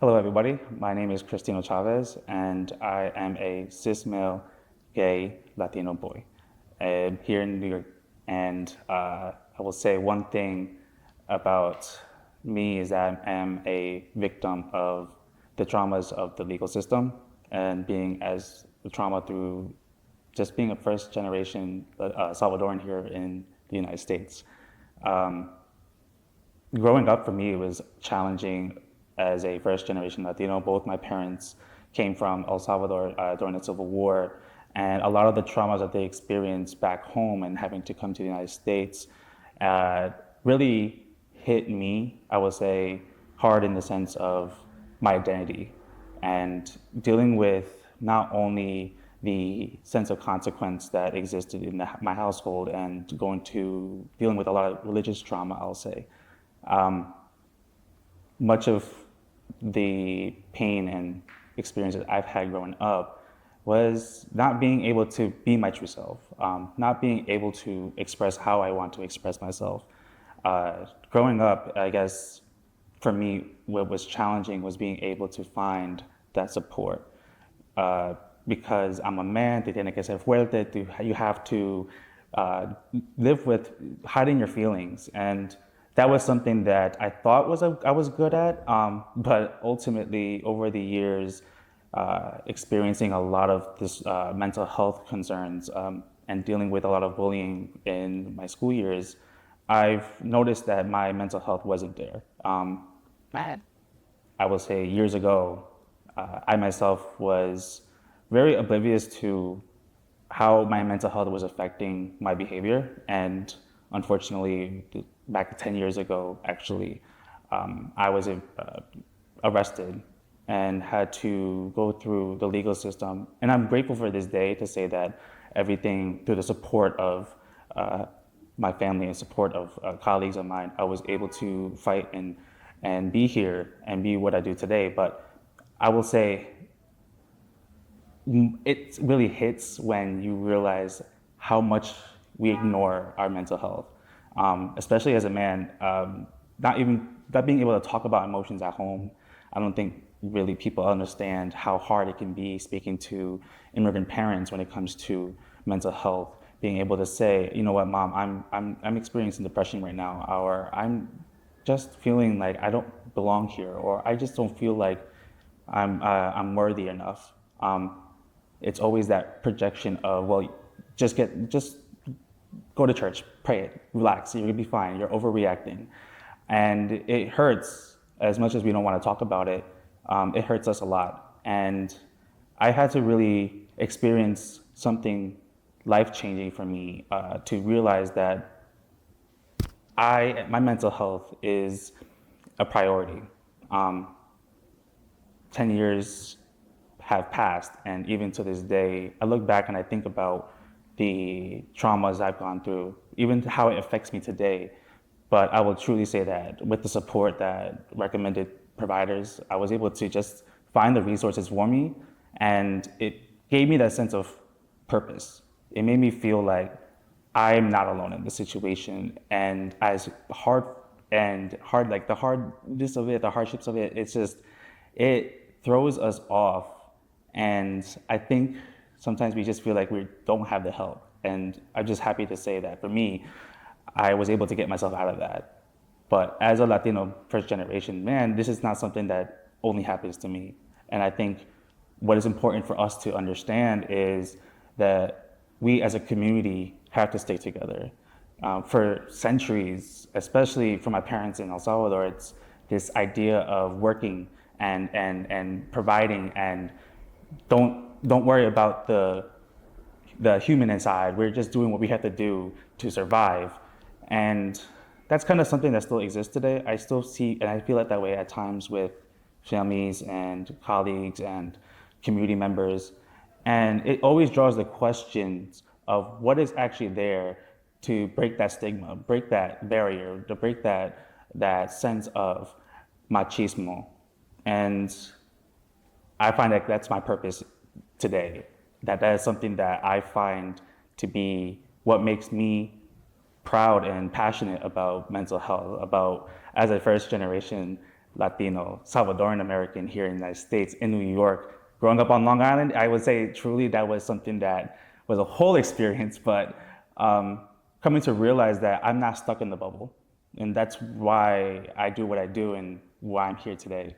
Hello, everybody. My name is Cristino Chavez, and I am a cis male, gay, Latino boy here in New York. And I will say one thing about me is that I am a victim of the traumas of the legal system and being as the trauma through just being a first generation Salvadorian here in the United States. Growing up for me was challenging as a first generation Latino. Both my parents came from El Salvador during the Civil War, and a lot of the traumas that they experienced back home and having to come to the United States really hit me, I would say, hard in the sense of my identity and dealing with not only the sense of consequence that existed in my household and dealing with a lot of religious trauma, I'll say. Much of the pain and experiences I've had growing up was not being able to be my true self, not being able to express how I want to express myself. Growing up, I guess, for me, what was challenging was being able to find that support. Because I'm a man, te tiene que ser fuerte, you have to live with hiding your feelings. And that was something that I thought I was good at, but ultimately over the years, experiencing a lot of this mental health concerns and dealing with a lot of bullying in my school years, I've noticed that my mental health wasn't there. I will say years ago, I myself was very oblivious to how my mental health was affecting my behavior, and unfortunately, back 10 years ago, actually, I was arrested and had to go through the legal system. And I'm grateful for this day to say that everything, through the support of my family and support of colleagues of mine, I was able to fight and be here and be what I do today. But I will say, it really hits when you realize how much we ignore our mental health. Especially as a man, not being able to talk about emotions at home. I don't think really people understand how hard it can be speaking to immigrant parents when it comes to mental health. Being able to say, you know what, Mom, I'm experiencing depression right now, or I'm just feeling like I don't belong here, or I just don't feel like I'm worthy enough. It's always that projection of, well, just go to church, pray, relax, you're gonna be fine, you're overreacting. And it hurts, as much as we don't wanna talk about it, it hurts us a lot. And I had to really experience something life-changing for me to realize that my mental health is a priority. 10 years have passed, and even to this day, I look back and I think about the traumas I've gone through, even how it affects me today. But I will truly say that with the support that recommended providers, I was able to just find the resources for me, and it gave me that sense of purpose. It made me feel like I'm not alone in the situation, and as hard, like the hardness of it, the hardships of it, it throws us off. And I think sometimes we just feel like we don't have the help. And I'm just happy to say that for me, I was able to get myself out of that. But as a Latino first generation man, this is not something that only happens to me. And I think what is important for us to understand is that we as a community have to stay together. For centuries, especially for my parents in El Salvador, it's this idea of working and providing, and don't worry about the human inside. We're just doing what we have to do to survive. And that's kind of something that still exists today. I still see, and I feel it that way at times with families and colleagues and community members. And it always draws the questions of what is actually there to break that stigma, break that barrier, to break that sense of machismo. And I find that that's my purpose today. That is something that I find to be what makes me proud and passionate about mental health, about as a first generation Latino, Salvadorian American here in the United States, in New York. Growing up on Long Island, I would say truly that was something that was a whole experience, but coming to realize that I'm not stuck in the bubble. And that's why I do what I do and why I'm here today.